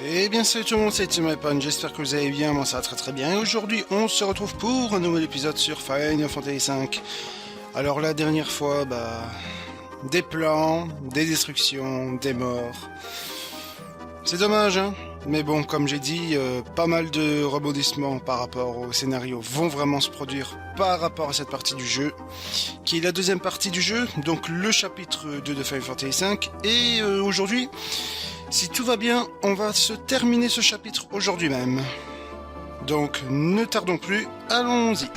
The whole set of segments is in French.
Eh bien salut tout le monde, c'est Tim Weapon, j'espère que vous allez bien, moi ça va très très bien. Et aujourd'hui on se retrouve pour un nouvel épisode sur Final Fantasy V. Alors la dernière fois, des plans, des destructions, des morts. C'est dommage hein, mais bon comme j'ai dit, pas mal de rebondissements par rapport au scénario vont vraiment se produire par rapport à cette partie du jeu, qui est la deuxième partie du jeu, donc le chapitre 2 de Final Fantasy V. Et aujourd'hui... si tout va bien, on va se terminer ce chapitre aujourd'hui même. Donc, ne tardons plus, allons-y.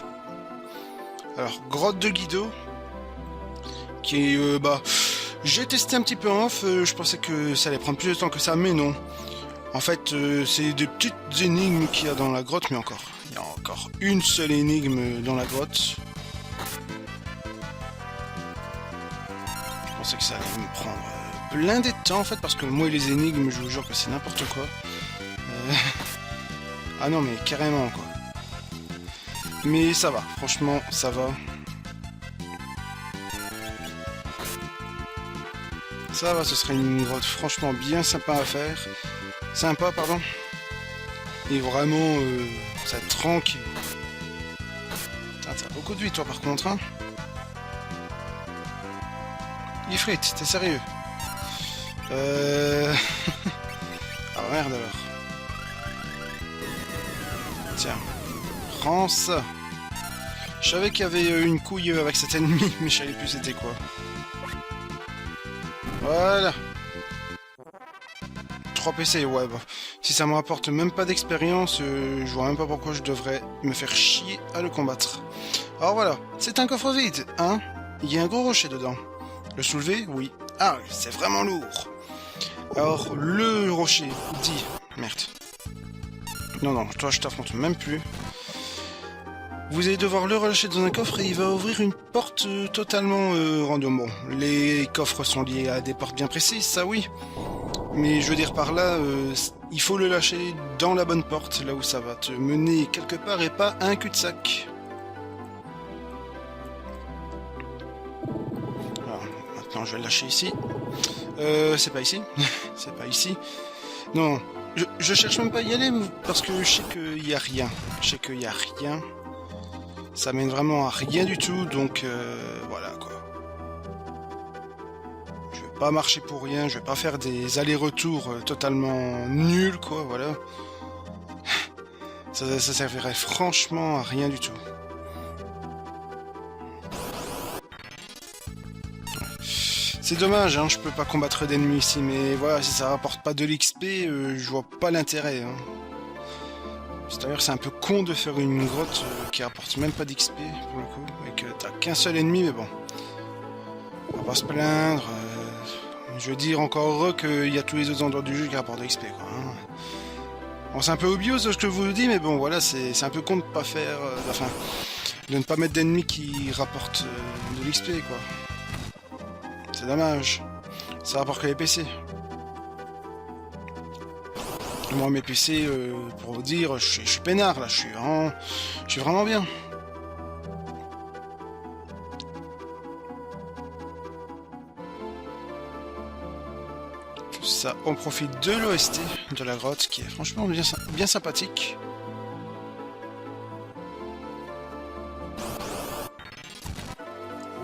Alors, grotte de Guido, qui est, j'ai testé un petit peu en off, je pensais que ça allait prendre plus de temps que ça, mais non. En fait, c'est des petites énigmes qu'il y a dans la grotte, mais encore, il y a encore une seule énigme dans la grotte. Je pensais que ça allait me prendre blindé de temps en fait, parce que moi et les énigmes, je vous jure que c'est n'importe quoi. Ah non mais carrément quoi. Mais ça va, franchement ça va. Ça va, ce serait une grotte franchement bien sympa à faire. Sympa, pardon. Et vraiment, ça tranquille. Ah, t'as beaucoup de vie toi par contre, hein. Ifrit, t'es sérieux? Ah merde alors. Tiens, prends ça. Je savais qu'il y avait une couille avec cet ennemi, mais je savais plus c'était quoi. Voilà. 3 PC, ouais bah. Si ça me rapporte même pas d'expérience, je vois même pas pourquoi je devrais me faire chier à le combattre. Alors voilà, c'est un coffre vide, hein. Il y a un gros rocher dedans. Le soulever? Oui. Ah, c'est vraiment lourd. Alors, le rocher dit... Merde. Non, toi je t'affronte même plus. Vous allez devoir le relâcher dans un coffre et il va ouvrir une porte totalement random. Bon, les coffres sont liés à des portes bien précises, ça oui. Mais je veux dire par là, il faut le lâcher dans la bonne porte, là où ça va te mener quelque part et pas un cul-de-sac. Alors, maintenant je vais le lâcher ici. C'est pas ici. C'est pas ici. Non, je cherche même pas à y aller parce que je sais qu'il y a rien. Je sais qu'il y a rien. Ça mène vraiment à rien du tout, donc voilà quoi. Je vais pas marcher pour rien, je vais pas faire des allers-retours totalement nuls quoi, voilà. Ça servirait franchement à rien du tout. C'est dommage, hein, je peux pas combattre d'ennemis ici, mais voilà, si ça rapporte pas de l'XP, je vois pas l'intérêt. Hein. D'ailleurs, c'est un peu con de faire une grotte qui rapporte même pas d'XP pour le coup, et que t'as qu'un seul ennemi, mais bon. On va pas se plaindre. Je veux dire encore heureux qu'il y a tous les autres endroits du jeu qui rapportent de l'XP, quoi. Hein. Bon, c'est un peu obvious ce que je vous dis, mais bon, voilà, c'est un peu con de pas faire. De ne pas mettre d'ennemis qui rapportent de l'XP, quoi. C'est dommage. Ça rapporte que les PC. Moi, mes PC, pour vous dire, je suis peinard, là, je suis vraiment bien. Ça, on profite de l'OST de la grotte, qui est franchement bien sympathique.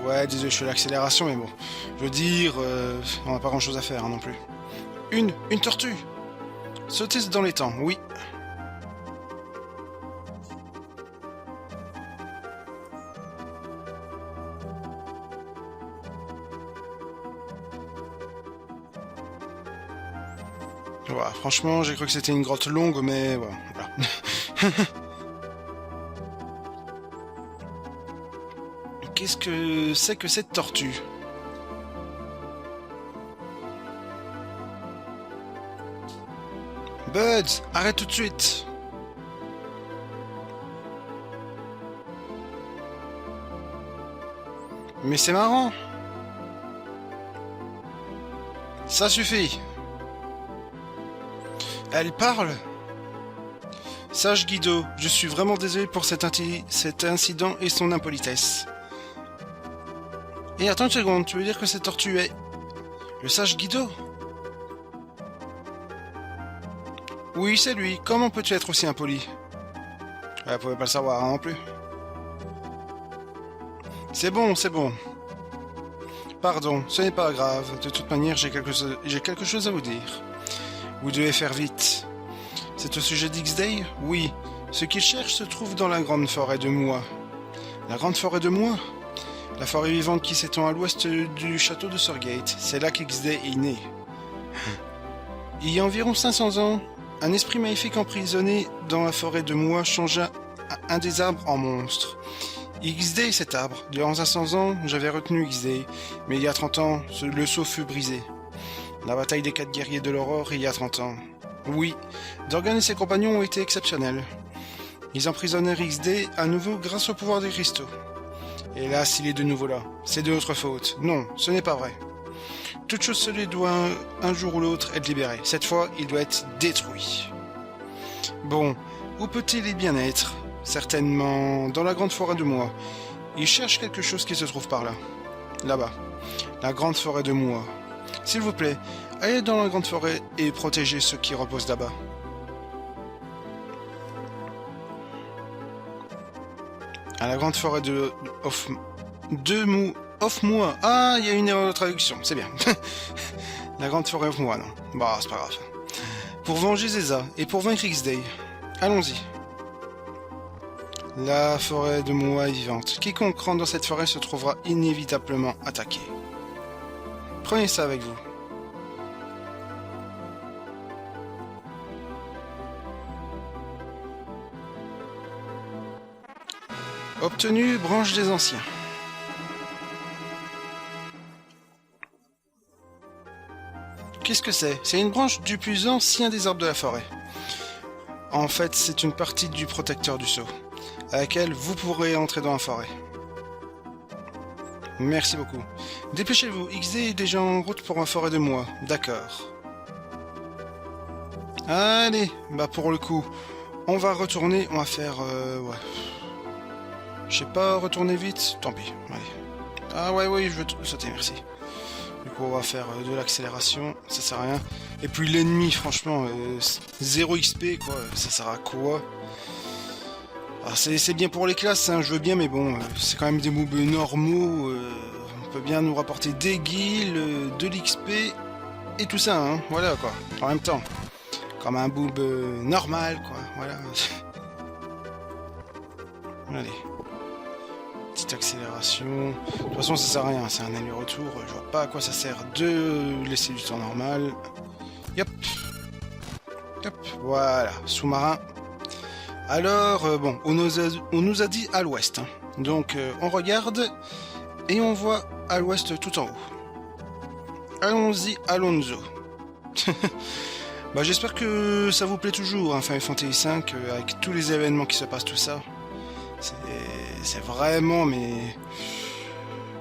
Ouais, désolé, je fais l'accélération, mais bon. Je veux dire, on n'a pas grand chose à faire hein, non plus. Une tortue! Sauter dans les temps, oui. Voilà, franchement, j'ai cru que c'était une grotte longue, mais voilà. Qu'est-ce que c'est que cette tortue? Buds, arrête tout de suite! Mais c'est marrant! Ça suffit! Elle parle? Sage Guido, je suis vraiment désolé pour cet incident et son impolitesse. Et attends une seconde, tu veux dire que cette tortue est... le sage Guido? Oui, c'est lui. Comment peux-tu être aussi impoli? Elle pouvait pas le savoir hein, non plus. C'est bon, c'est bon. Pardon, ce n'est pas grave. De toute manière, j'ai quelque chose à vous dire. Vous devez faire vite. C'est au sujet d'X-Day? Oui. Ce qu'il cherche se trouve dans la grande forêt de Mois. La grande forêt de Mois? La forêt vivante qui s'étend à l'ouest du château de Surgate. C'est là qu'X-Day est né. Il y a environ 500 ans, un esprit maléfique emprisonné dans la forêt de Mois changea un des arbres en monstre. X-Day, cet arbre. Durant 500 ans, j'avais retenu X-Day, mais il y a 30 ans, le sceau fut brisé. La bataille des 4 guerriers de l'aurore il y a 30 ans. Oui, Dorgan et ses compagnons ont été exceptionnels. Ils emprisonnèrent X-Day à nouveau grâce au pouvoir des cristaux. Hélas, il est de nouveau là. C'est de notre faute. Non, ce n'est pas vrai. Toute chose seule doit un jour ou l'autre être libérée. Cette fois, il doit être détruit. Bon, où peut-il bien être? Certainement dans la grande forêt de Mois. Il cherche quelque chose qui se trouve par là. Là-bas. La grande forêt de Mois. S'il vous plaît, allez dans la grande forêt et protégez ceux qui reposent là-bas. À la grande forêt de Mois. Ah, il y a une erreur de traduction, c'est bien. La grande forêt of Mois, non. Bah, c'est pas grave. Pour venger Zeza et pour vaincre X-Day. Allons-y. La forêt de Mois est vivante. Quiconque rentre dans cette forêt se trouvera inévitablement attaqué. Prenez ça avec vous. Obtenu, branche des anciens. Qu'est-ce que c'est? C'est une branche du plus ancien des arbres de la forêt. En fait, c'est une partie du protecteur du sceau, à laquelle vous pourrez entrer dans la forêt. Merci beaucoup. Dépêchez-vous, X-Day est déjà en route pour la forêt de Mois. D'accord. Allez, bah pour le coup, on va retourner, on va faire... ouais. Je sais pas, retourner vite, tant pis, allez. Ah ouais, oui, je veux sauter, merci. Du coup, on va faire de l'accélération, ça sert à rien. Et puis l'ennemi, franchement, 0 XP, quoi, ça sert à quoi? Ah, c'est bien pour les classes, hein, je veux bien, mais bon, c'est quand même des mobs normaux. On peut bien nous rapporter des guilds, de l'XP, et tout ça, hein, voilà, quoi, en même temps. Comme un boob normal, quoi, voilà. Allez. Petite accélération. De toute façon, ça sert à rien, c'est un aller-retour. Je vois pas à quoi ça sert de laisser du temps normal. Yop. Yop. Voilà, sous-marin. Alors, bon, on nous a dit à l'ouest. Hein. Donc, on regarde et on voit à l'ouest tout en haut. Allons-y, Alonso. Bah, j'espère que ça vous plaît toujours, hein, Final Fantasy V, avec tous les événements qui se passent, tout ça. C'est vraiment, mais...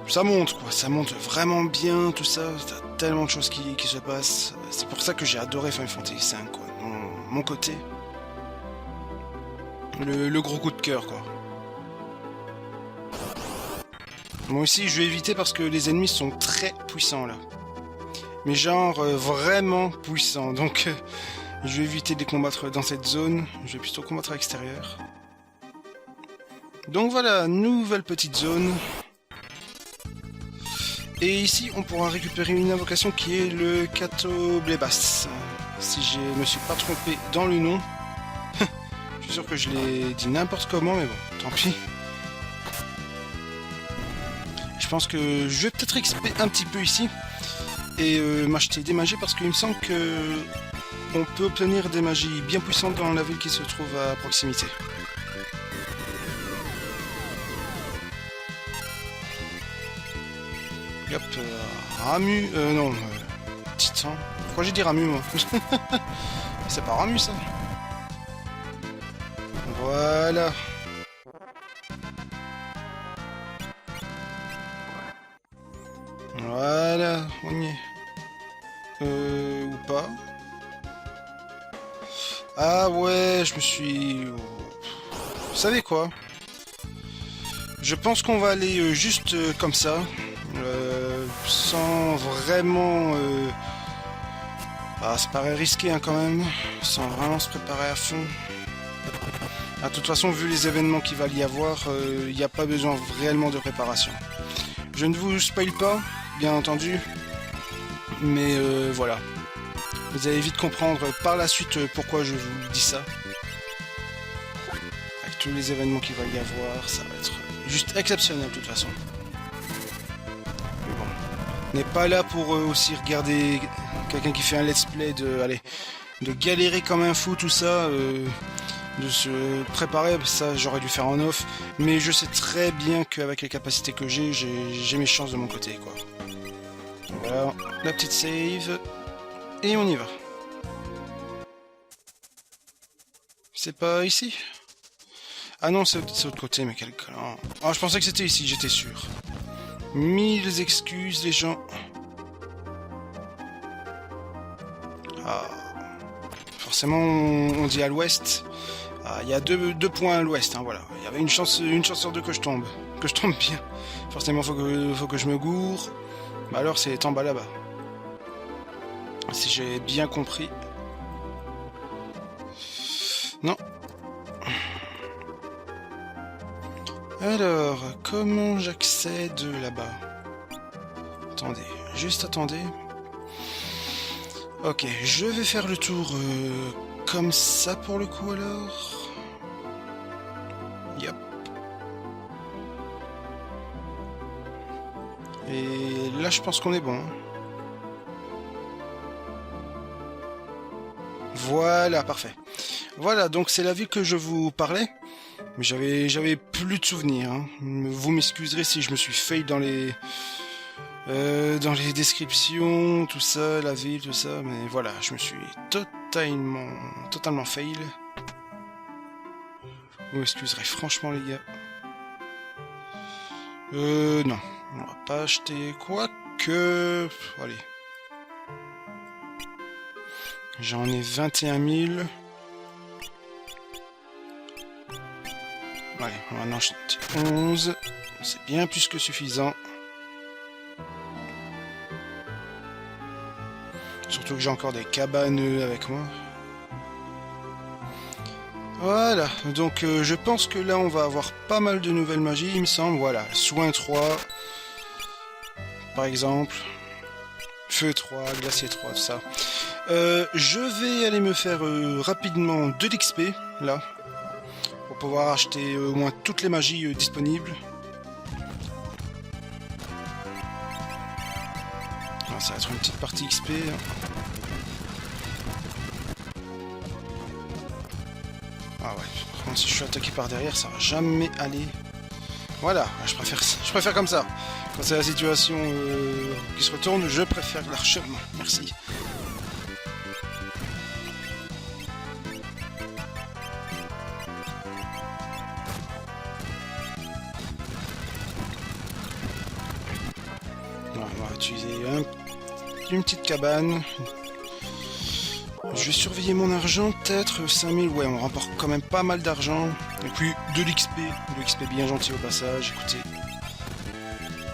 Ça monte, quoi. Ça monte vraiment bien, tout ça. T'as tellement de choses qui se passent. C'est pour ça que j'ai adoré Final Fantasy V, quoi. Mon côté. Le gros coup de cœur, quoi. Moi aussi, je vais éviter parce que les ennemis sont très puissants, là. Mais genre, vraiment puissants. Donc, je vais éviter de les combattre dans cette zone. Je vais plutôt combattre à l'extérieur. Donc voilà, nouvelle petite zone. Et ici, on pourra récupérer une invocation qui est le Catoblebas. Si je me suis pas trompé dans le nom. Je suis sûr que je l'ai dit n'importe comment, mais bon, tant pis. Je pense que je vais peut-être XP un petit peu ici. Et m'acheter des magies parce qu'il me semble que on peut obtenir des magies bien puissantes dans la ville qui se trouve à proximité. Hop, Ramu, non, Titan. Pourquoi j'ai dit Ramu, moi? C'est pas Ramu, ça. Voilà. Voilà, on y est. Ou pas. Ah ouais, je me suis... Vous savez quoi? Je pense qu'on va aller juste comme ça. Sans vraiment Ah, ça paraît risqué hein, quand même, sans vraiment se préparer à fond. Ah, de toute façon, vu les événements qu'il va y avoir, il n'y a pas besoin réellement de préparation. Je ne vous spoil pas, bien entendu, mais voilà. Vous allez vite comprendre par la suite pourquoi je vous dis ça. Avec tous les événements qu'il va y avoir, ça va être juste exceptionnel de toute façon. Mais bon, on n'est pas là pour aussi regarder quelqu'un qui fait un let's play de galérer comme un fou, tout ça, de se préparer, ça j'aurais dû faire en off, mais je sais très bien qu'avec les capacités que j'ai mes chances de mon côté, quoi. Voilà, la petite save, et on y va. C'est pas ici? Ah non, c'est de l'autre côté, mais quel clan. Ah, je pensais que c'était ici, j'étais sûr. Mille excuses, les gens. Ah. Forcément, on dit à l'ouest. Ah, il y a deux points à l'ouest, hein, voilà. Il y avait une chance sur deux que je tombe. Que je tombe bien. Forcément, faut que je me gourre. Bah alors, c'est en bas là-bas. Si j'ai bien compris. Non. Alors, comment j'accède là-bas? Attendez, juste attendez. Ok, je vais faire le tour comme ça pour le coup alors. Yep. Et là je pense qu'on est bon. Voilà, parfait. Voilà, donc c'est la ville que je vous parlais. Mais j'avais plus de souvenirs. Hein. Vous m'excuserez si je me suis fail dans les descriptions, tout ça, la ville, tout ça. Mais voilà, je me suis totalement fail. Vous m'excuserez franchement les gars. Non, on va pas acheter quoi que... Allez. J'en ai 21 000. Allez, on va en acheter 11. C'est bien plus que suffisant. Surtout que j'ai encore des cabanes avec moi. Voilà, donc je pense que là on va avoir pas mal de nouvelles magies, il me semble. Voilà, soin 3, par exemple. Feu 3, glacier 3, tout ça. Je vais aller me faire rapidement de l'XP, là. Pour pouvoir acheter au moins toutes les magies disponibles. Alors, ça va être une petite partie XP. Ah ouais, par contre, si je suis attaqué par derrière, ça va jamais aller. Voilà, je préfère comme ça. Quand c'est la situation qui se retourne, je préfère l'archèrement. Merci. On va utiliser une petite cabane. Je vais surveiller mon argent, peut-être 5000, ouais, on remporte quand même pas mal d'argent. Et puis de l'XP bien gentil au passage, écoutez.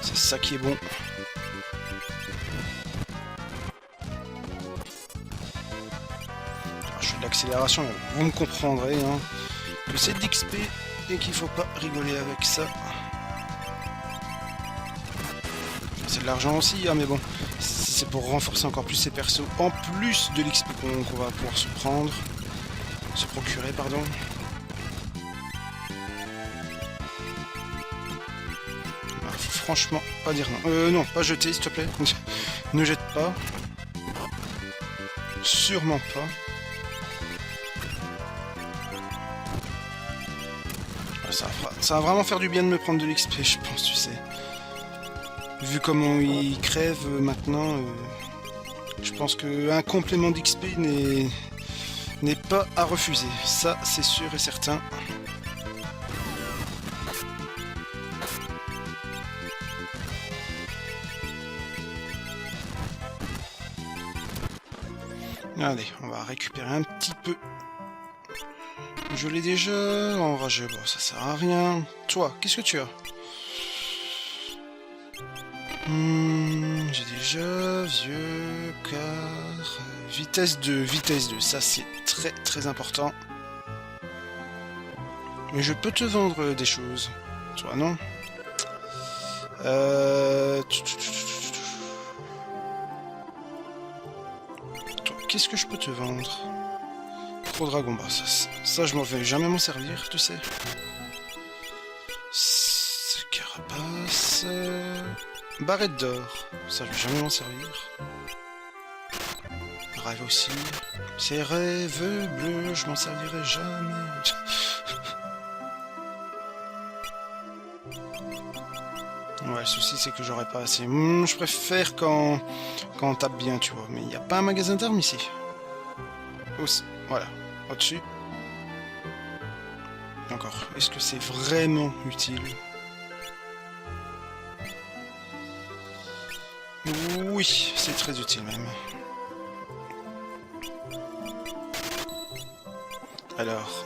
C'est ça qui est bon. Je fais de l'accélération, vous me comprendrez, hein, que c'est de l'XP et qu'il faut pas rigoler avec ça. C'est de l'argent aussi, hein, mais bon, c'est pour renforcer encore plus ses persos, en plus de l'XP qu'on va pouvoir se procurer, pardon. Alors, faut franchement pas dire non. Non, pas jeter, s'il te plaît. Ne jette pas. Sûrement pas. Ça va vraiment faire du bien de me prendre de l'XP, je pense, tu sais. Vu comment il crève maintenant, je pense qu'un complément d'XP n'est pas à refuser. Ça, c'est sûr et certain. Allez, on va récupérer un petit peu. Je l'ai déjà enragé, bon ça sert à rien. Toi, qu'est-ce que tu as? J'ai déjà vieux car vitesse 2, ça c'est très très important. Mais je peux te vendre des choses. Toi non. Toi, qu'est-ce que je peux te vendre? Pro dragon, bah ça je m'en vais jamais m'en servir, tu sais. Carapace... Barrette d'or, ça je vais jamais m'en servir. Rêve aussi. Ces rêves bleus, je m'en servirai jamais. Ouais, le souci c'est que j'aurais pas assez. Je préfère quand on tape bien, tu vois. Mais il n'y a pas un magasin d'armes ici. Voilà, au-dessus. Encore, est-ce que c'est vraiment utile? Oui, c'est très utile même. Alors,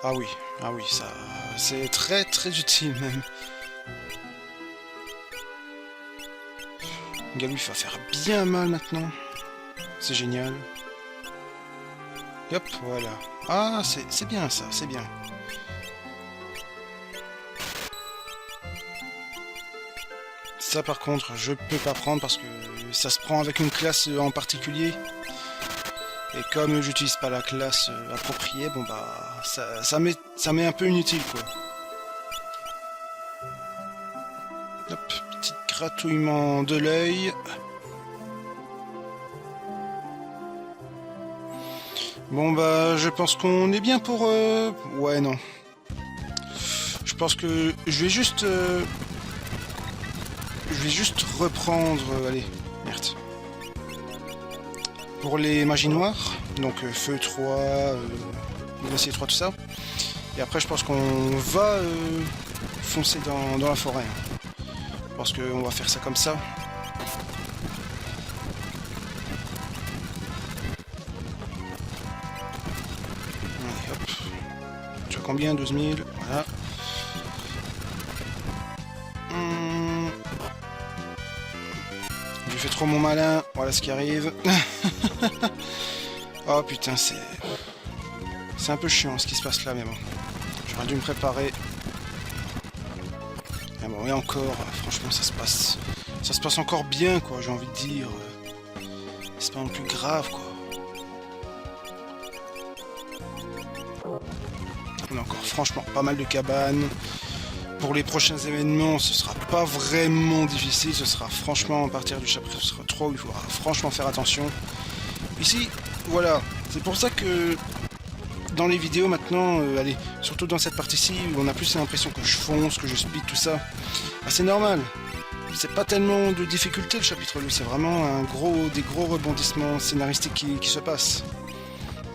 ah oui, ça, c'est très très utile même. Galuf va faire bien mal maintenant. C'est génial. Hop, voilà. Ah, c'est bien ça, c'est bien. Ça par contre, je peux pas prendre parce que ça se prend avec une classe en particulier. Et comme j'utilise pas la classe appropriée, bon bah ça m'est un peu inutile quoi. Hop, petit gratouillement de l'œil. Bon bah je pense qu'on est bien pour... Ouais non. Je pense que je vais juste reprendre... allez, merde. Pour les magies noires, donc feu 3, glacier 3, tout ça. Et après je pense qu'on va foncer dans la forêt. Je pense qu'on va faire ça comme ça. Allez, hop. Tu as combien? 12 000, voilà. J'ai fait trop mon malin, voilà ce qui arrive. Oh putain, c'est un peu chiant ce qui se passe là, mais bon. J'aurais dû me préparer. Mais bon, et encore, franchement, ça se passe encore bien, quoi, j'ai envie de dire. C'est pas non plus grave, quoi. On a encore, franchement, pas mal de cabanes. Pour les prochains événements, ce sera pas vraiment difficile, ce sera franchement à partir du chapitre 3 où il faudra franchement faire attention. Ici, voilà, c'est pour ça que dans les vidéos maintenant, allez, surtout dans cette partie-ci, où on a plus l'impression que je fonce, que je speed, tout ça, bah, c'est normal. C'est pas tellement de difficulté le chapitre 2, c'est vraiment des gros rebondissements scénaristiques qui se passent.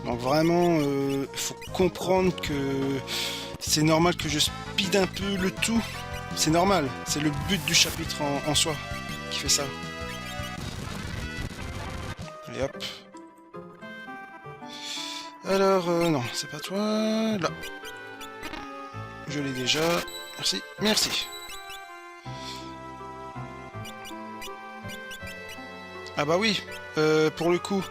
Donc vraiment, il faut comprendre que c'est normal que je speed un peu le tout. C'est normal, c'est le but du chapitre en soi qui fait ça. Et hop. Alors, non, c'est pas toi. Là. Je l'ai déjà. Merci, merci. Ah bah oui, pour le coup...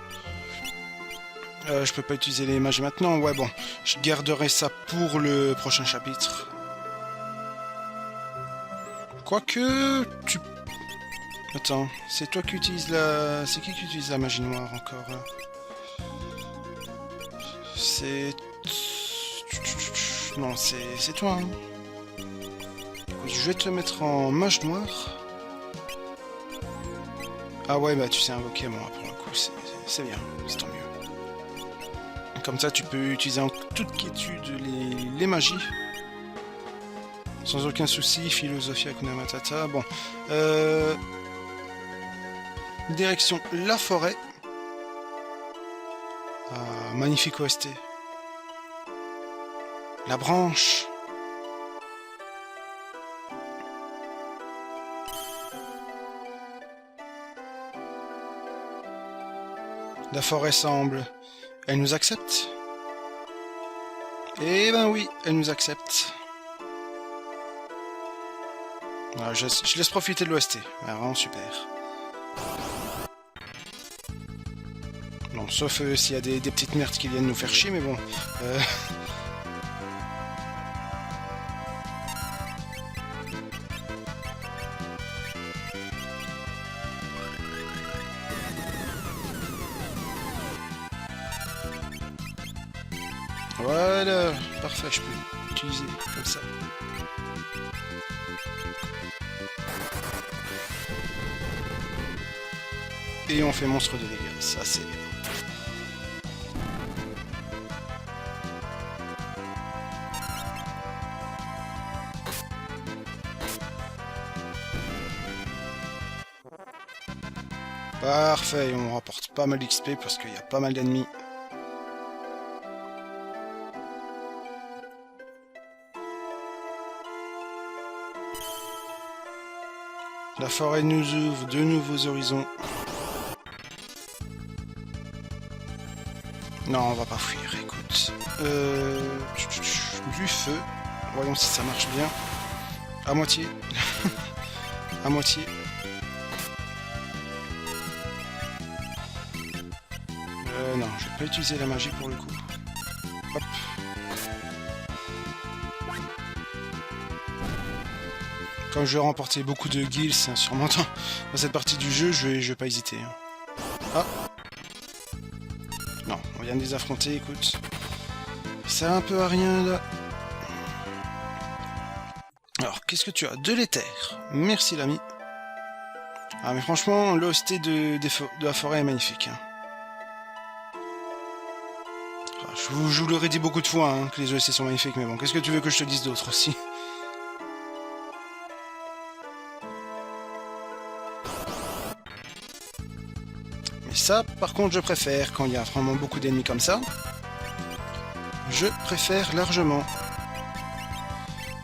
je peux pas utiliser les magies maintenant. Ouais, bon, je garderai ça pour le prochain chapitre. Quoique, tu... Attends, c'est toi qui utilises la... C'est qui utilise la magie noire encore là? C'est... Non, c'est toi, hein. Écoute, je vais te mettre en mage noire. Ah ouais, bah tu sais invoquer, moi, pour le coup, c'est bien, c'est tant mieux. Comme ça, tu peux utiliser en toute quiétude les magies. Sans aucun souci, philosophie Hakuna Matata. Bon. Direction la forêt. Ah, magnifique OST. La branche. La forêt semble. Elle nous accepte? Eh ben oui, elle nous accepte. Alors, je laisse profiter de l'OST. Ah, vraiment super. Bon, sauf s'il y a des petites merdes qui viennent nous faire chier, mais bon. Voilà, parfait, je peux l'utiliser comme ça. Et on fait monstre de dégâts, ça c'est bien. Parfait, on rapporte pas mal d'XP parce qu'il y a pas mal d'ennemis. La forêt nous ouvre de nouveaux horizons. Non, on va pas fuir, écoute. Du feu. Voyons si ça marche bien. À moitié. À moitié. Non, je vais pas utiliser la magie pour le coup. Hop. Comme je vais remporter beaucoup de guilds sûrement dans cette partie du jeu, je vais pas hésiter. Ah. Non, on vient de les affronter, écoute. Ça sert un peu à rien là. Alors, qu'est-ce que tu as? De l'éther. Merci l'ami. Ah mais franchement, l'hostie de la forêt est magnifique. Hein. Enfin, je vous l'aurais dit beaucoup de fois hein, que les OST sont magnifiques, mais bon, qu'est-ce que tu veux que je te dise d'autre aussi? Mais ça, par contre, je préfère quand il y a vraiment beaucoup d'ennemis comme ça. Je préfère largement.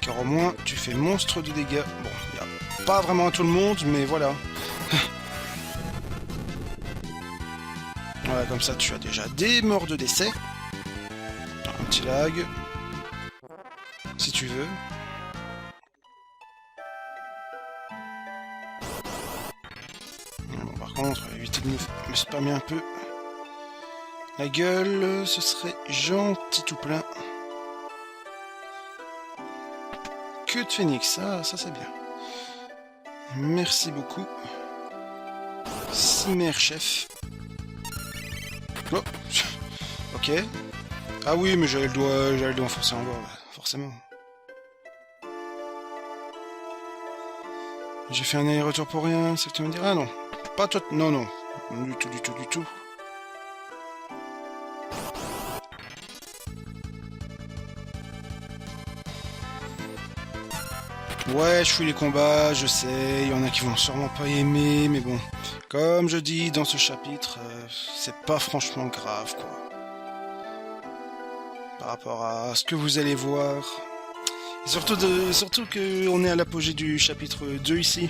Car au moins, tu fais monstre de dégâts. Bon, il n'y a pas vraiment à tout le monde, mais voilà. Voilà, comme ça, tu as déjà des morts de décès. Un petit lag. Si tu veux. Bon, par contre, éviter de me spammer un peu. La gueule, ce serait gentil tout plein. Que de phénix, ça c'est bien. Merci beaucoup. Cimer chef. Oh. Ok. Ah oui, mais j'avais le doigt enfoncé en bas, forcément. J'ai fait un aller-retour pour rien, c'est ce que tu me diras? Ah non. Pas toi. Non, non. Du tout, du tout, du tout. Ouais, je fouille les combats, je sais, il y en a qui vont sûrement pas aimer, mais bon, comme je dis dans ce chapitre, c'est pas franchement grave, quoi. Par rapport à ce que vous allez voir. Et surtout qu'on est à l'apogée du chapitre 2 ici.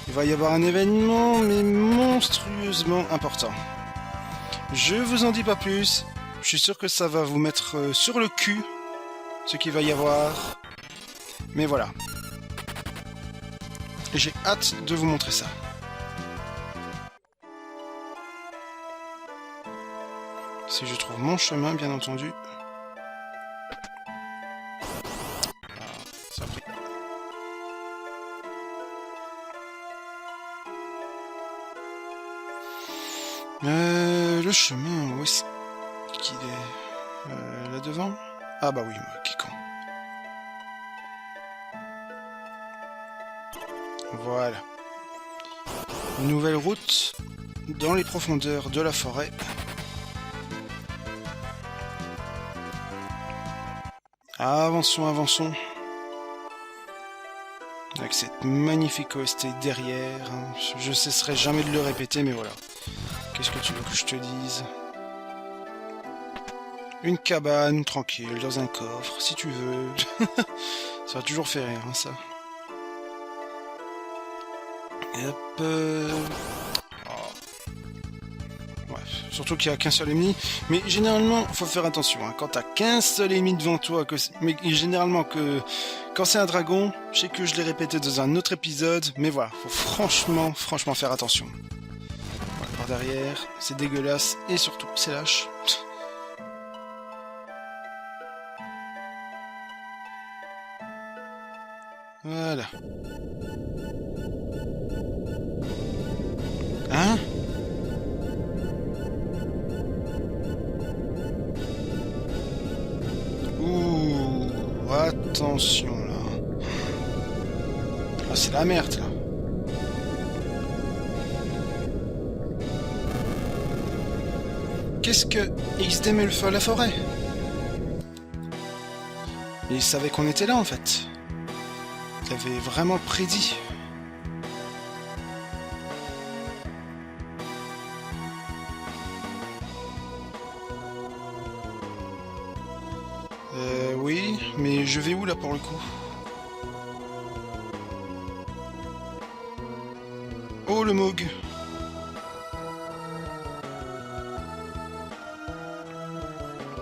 Il va y avoir un événement, mais monstrueusement important. Je vous en dis pas plus, je suis sûr que ça va vous mettre sur le cul, ce qu'il va y avoir. Mais voilà. J'ai hâte de vous montrer ça. Si je trouve mon chemin, bien entendu. Ah, ça a pris. Le chemin, où est-ce qu'il est? Là devant? Ah bah oui, qui con. Voilà. Une nouvelle route dans les profondeurs de la forêt. Avançons, avançons. Avec cette magnifique OST derrière. Je cesserai jamais de le répéter, mais voilà. Qu'est-ce que tu veux que je te dise? Une cabane, tranquille, dans un coffre, si tu veux. Ça va toujours faire rire, hein, ça. Et hop, oh. Ouais, surtout qu'il n'y a qu'un seul ennemi. Mais généralement, faut faire attention. Hein. Quand t'as qu'un seul ennemi devant toi, mais généralement quand c'est un dragon, je sais que je l'ai répété dans un autre épisode, mais voilà, faut franchement faire attention. Ouais, derrière. C'est dégueulasse et surtout, c'est lâche. Voilà. Hein? Ouh, attention là. Ah, c'est la merde là. Qu'est-ce que XD me le fait à la forêt? Il savait qu'on était là en fait. Il avait vraiment prédit. Oui, mais je vais où là pour le coup? Oh le Moog.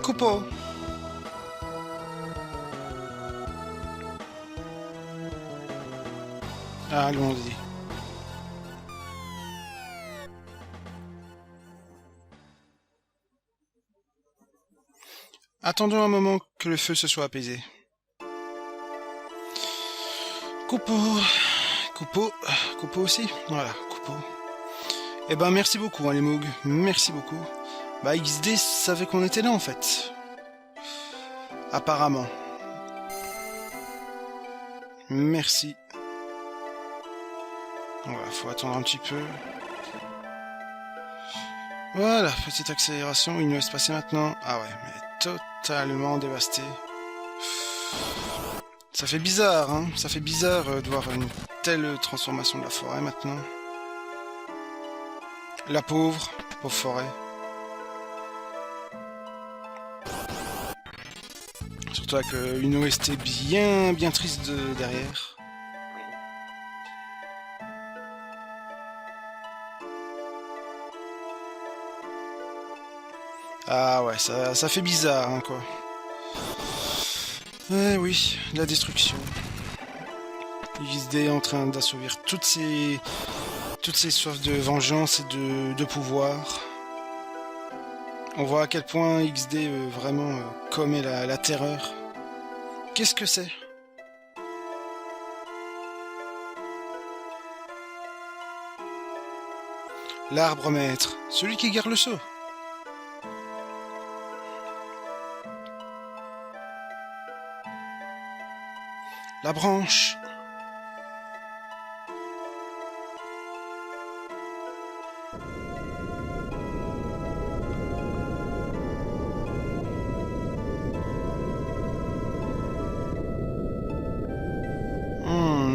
Coupeau. Ah, allons-y. Attendons un moment que le feu se soit apaisé. Coupeau. Coupeau aussi. Voilà, Coupeau. Eh ben, merci beaucoup, hein, les Moog. Merci beaucoup. Bah, XD savait qu'on était là, en fait. Apparemment. Merci. Voilà, faut attendre un petit peu. Voilà, petite accélération. Il nous laisse passer maintenant. Ah ouais, mais totalement dévasté. Ça fait bizarre, hein. Ça fait bizarre de voir une telle transformation de la forêt maintenant. La pauvre forêt. Surtout avec une OST bien triste derrière. Ah ouais, ça fait bizarre, hein, quoi. Oui, la destruction. XD est en train d'assouvir toutes ces soifs de vengeance et de pouvoir. On voit à quel point XD vraiment commet la terreur. Qu'est-ce que c'est? L'arbre maître, celui qui garde le sceau. La branche.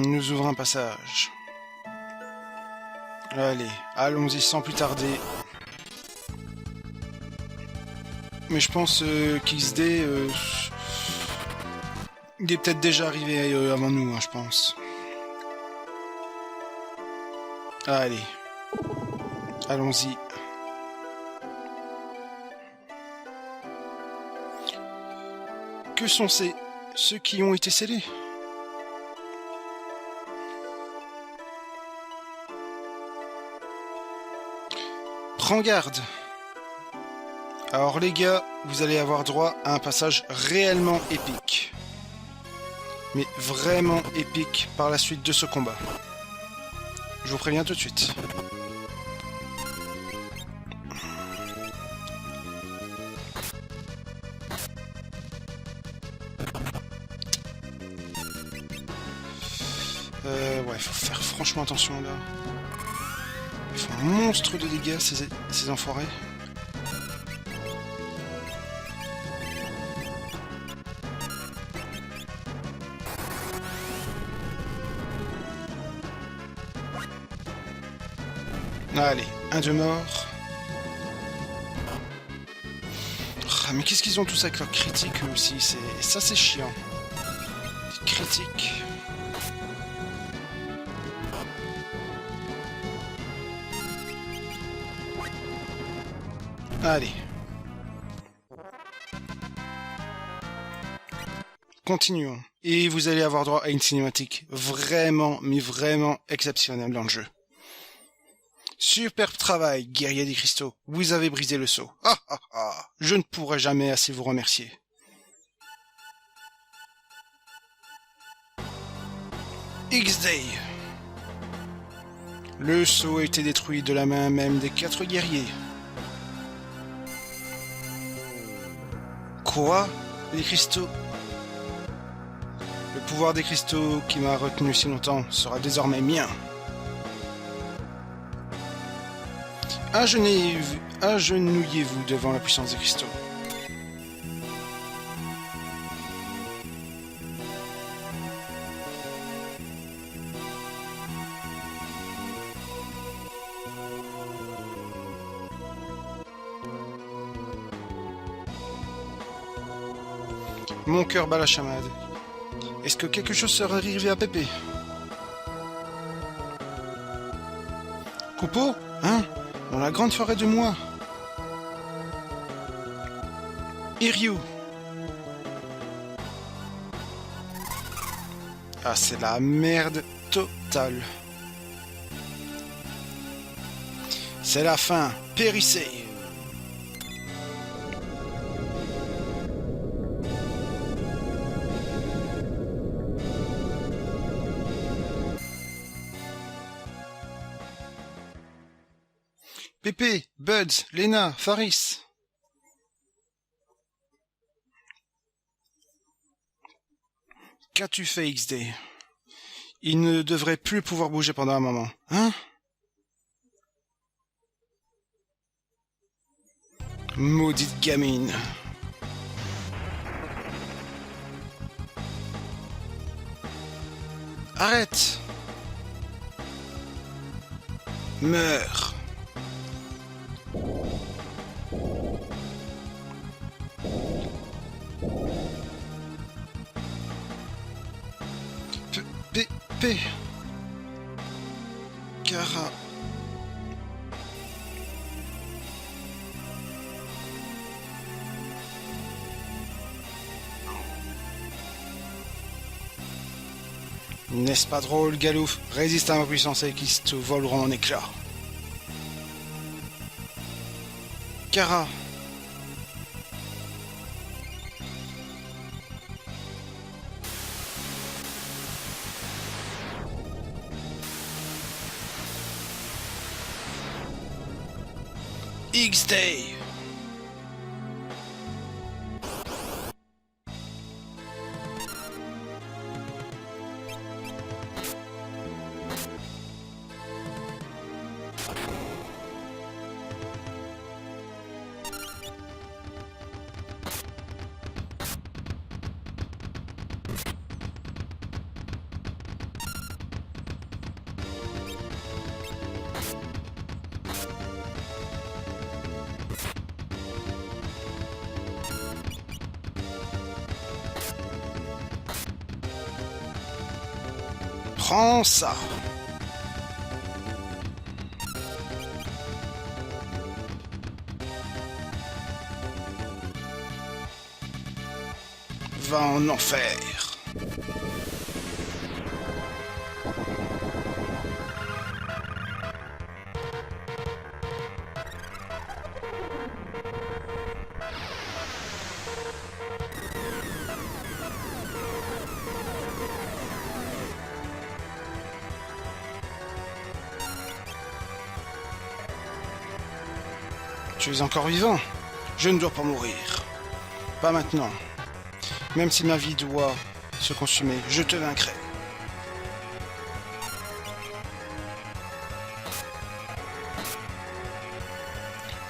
Nous ouvrons un passage. Allez, allons-y sans plus tarder. Mais je pense qu'XD il est peut-être déjà arrivé avant nous, hein, je pense. Allez, allons-y. Que sont ceux qui ont été scellés? Prends garde. Alors les gars, vous allez avoir droit à un passage réellement épique. Mais vraiment épique par la suite de ce combat. Je vous préviens tout de suite. Ouais, faut faire franchement attention là. Ils font un monstre de dégâts, ces enfoirés. Allez, un de mort. Ah, mais qu'est-ce qu'ils ont tous avec leurs critiques eux aussi, ça c'est chiant. Les critiques. Allez. Continuons. Et vous allez avoir droit à une cinématique vraiment, mais vraiment exceptionnelle dans le jeu. Superbe travail, guerrier des cristaux. Vous avez brisé le sceau. Ah ah ah. Je ne pourrai jamais assez vous remercier. X-Day. Le sceau a été détruit de la main même des 4 guerriers. Quoi? Les cristaux? Le pouvoir des cristaux qui m'a retenu si longtemps sera désormais mien. Agenouillez-vous devant la puissance des cristaux. Mon cœur bat la chamade. Est-ce que quelque chose serait arrivé à Pépé? Coupeau? Hein? Dans la grande forêt de moi. Iryu. Ah, c'est la merde totale. C'est la fin. Périssez. Pépé, Buds, Lena, Faris. Qu'as-tu fait, XD? Il ne devrait plus pouvoir bouger pendant un moment, hein? Maudite gamine. Arrête! Meurs! P. Kara. N'est-ce pas drôle, Galouf? Résiste à ma puissance et qui te voleront en éclats. Kara. X-Day. Prends ça. Va en enfer. Tu es encore vivant. Je ne dois pas mourir. Pas maintenant. Même si ma vie doit se consumer, je te vaincrai.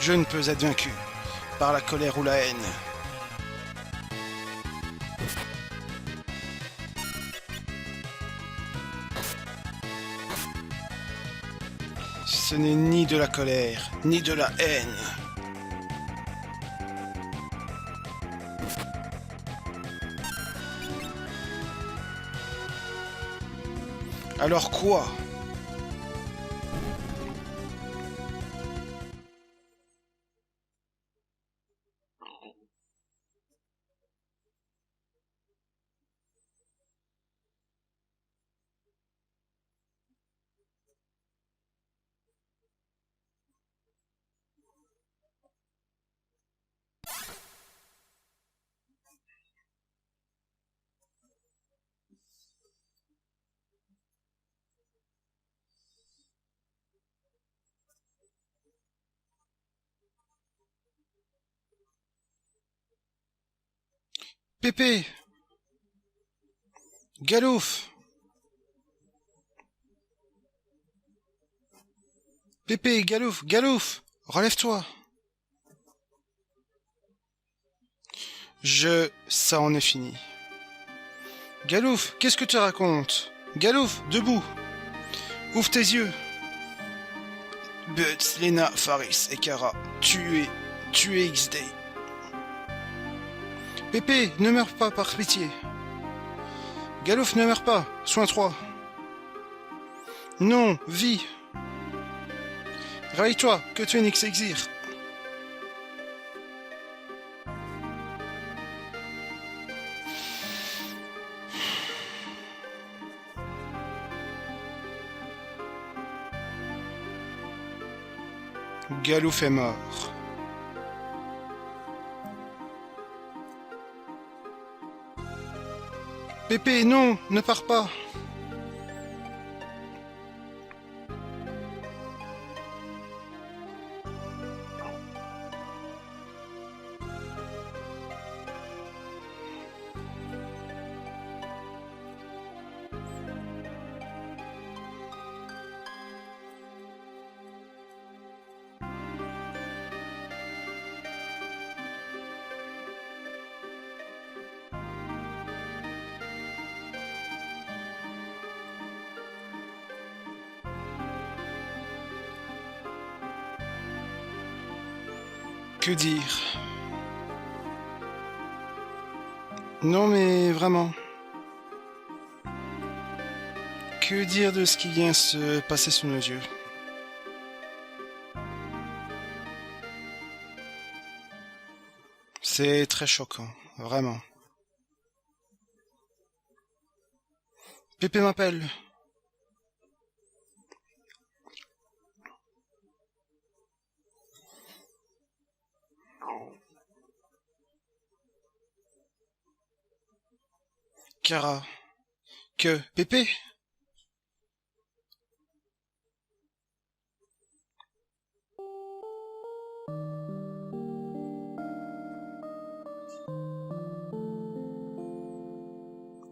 Je ne peux être vaincu par la colère ou la haine. Ce n'est ni de la colère, ni de la haine. Alors quoi? Pépé! Galouf! Pépé, Galouf, Galouf! Relève-toi! Ça en est fini. Galouf, qu'est-ce que tu racontes? Galouf, debout! Ouvre tes yeux! Butz, Lena, Faris et Kara, tuez X-Day. Pépé, ne meurs pas par pitié. Galouf, ne meurs pas, soin 3. Non, vie. Réveille-toi, que tu es Nix Exir. Galouf est mort. Pépé, non, ne pars pas. Que dire? Non mais vraiment. Que dire de ce qui vient se passer sous nos yeux? C'est très choquant, vraiment. Pépé m'appelle. Kara. Que Pépé?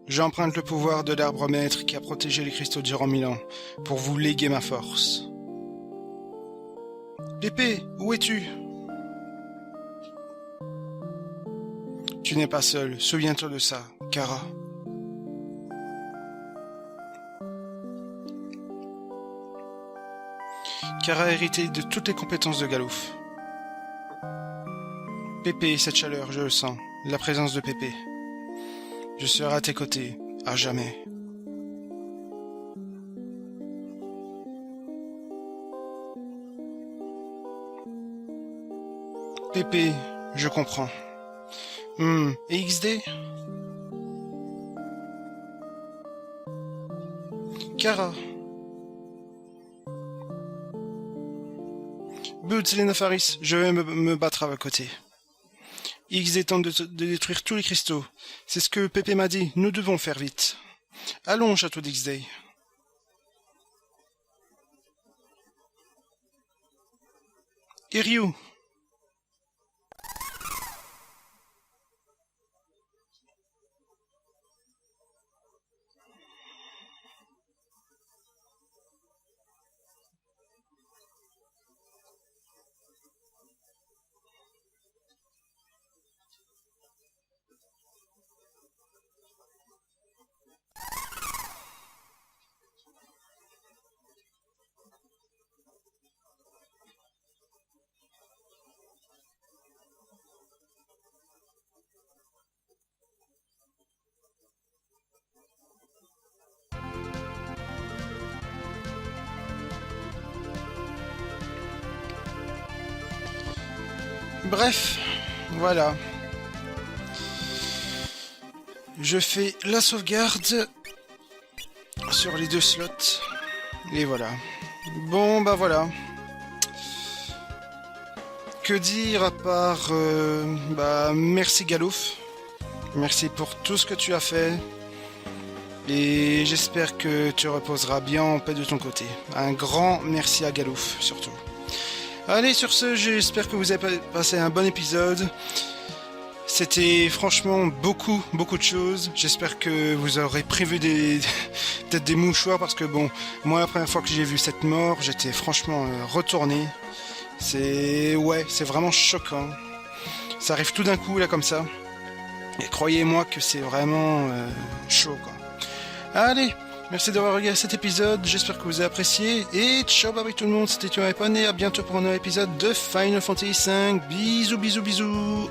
J'emprunte le pouvoir de l'arbre maître qui a protégé les cristaux durant 1000 ans pour vous léguer ma force. Pépé, où es-tu? Tu n'es pas seul, souviens-toi de ça, Kara. Kara a hérité de toutes les compétences de Galouf. Pépé, cette chaleur, je le sens, la présence de Pépé. Je serai à tes côtés, à jamais. Pépé, je comprends. Et XD? Kara. Butz, Lena Faris, je vais me battre à vos côtés. XD tente de détruire tous les cristaux. C'est ce que Pépé m'a dit, nous devons faire vite. Allons au château d'XD. Et Ryu? Bref, voilà. Je fais la sauvegarde sur les 2 slots. Et voilà. Bon, bah voilà. Que dire à part... merci Galouf. Merci pour tout ce que tu as fait. Et j'espère que tu reposeras bien en paix de ton côté. Un grand merci à Galouf, surtout. Allez, sur ce, j'espère que vous avez passé un bon épisode. C'était franchement beaucoup de choses. J'espère que vous aurez prévu peut-être des mouchoirs parce que bon, moi la première fois que j'ai vu cette mort, j'étais franchement retourné. C'est vraiment choquant. Ça arrive tout d'un coup là comme ça. Et croyez-moi que c'est vraiment chaud quoi. Allez, merci d'avoir regardé cet épisode, j'espère que vous avez apprécié et ciao bye bye tout le monde, c'était Théo et à bientôt pour un nouvel épisode de Final Fantasy V. Bisous bisous bisous.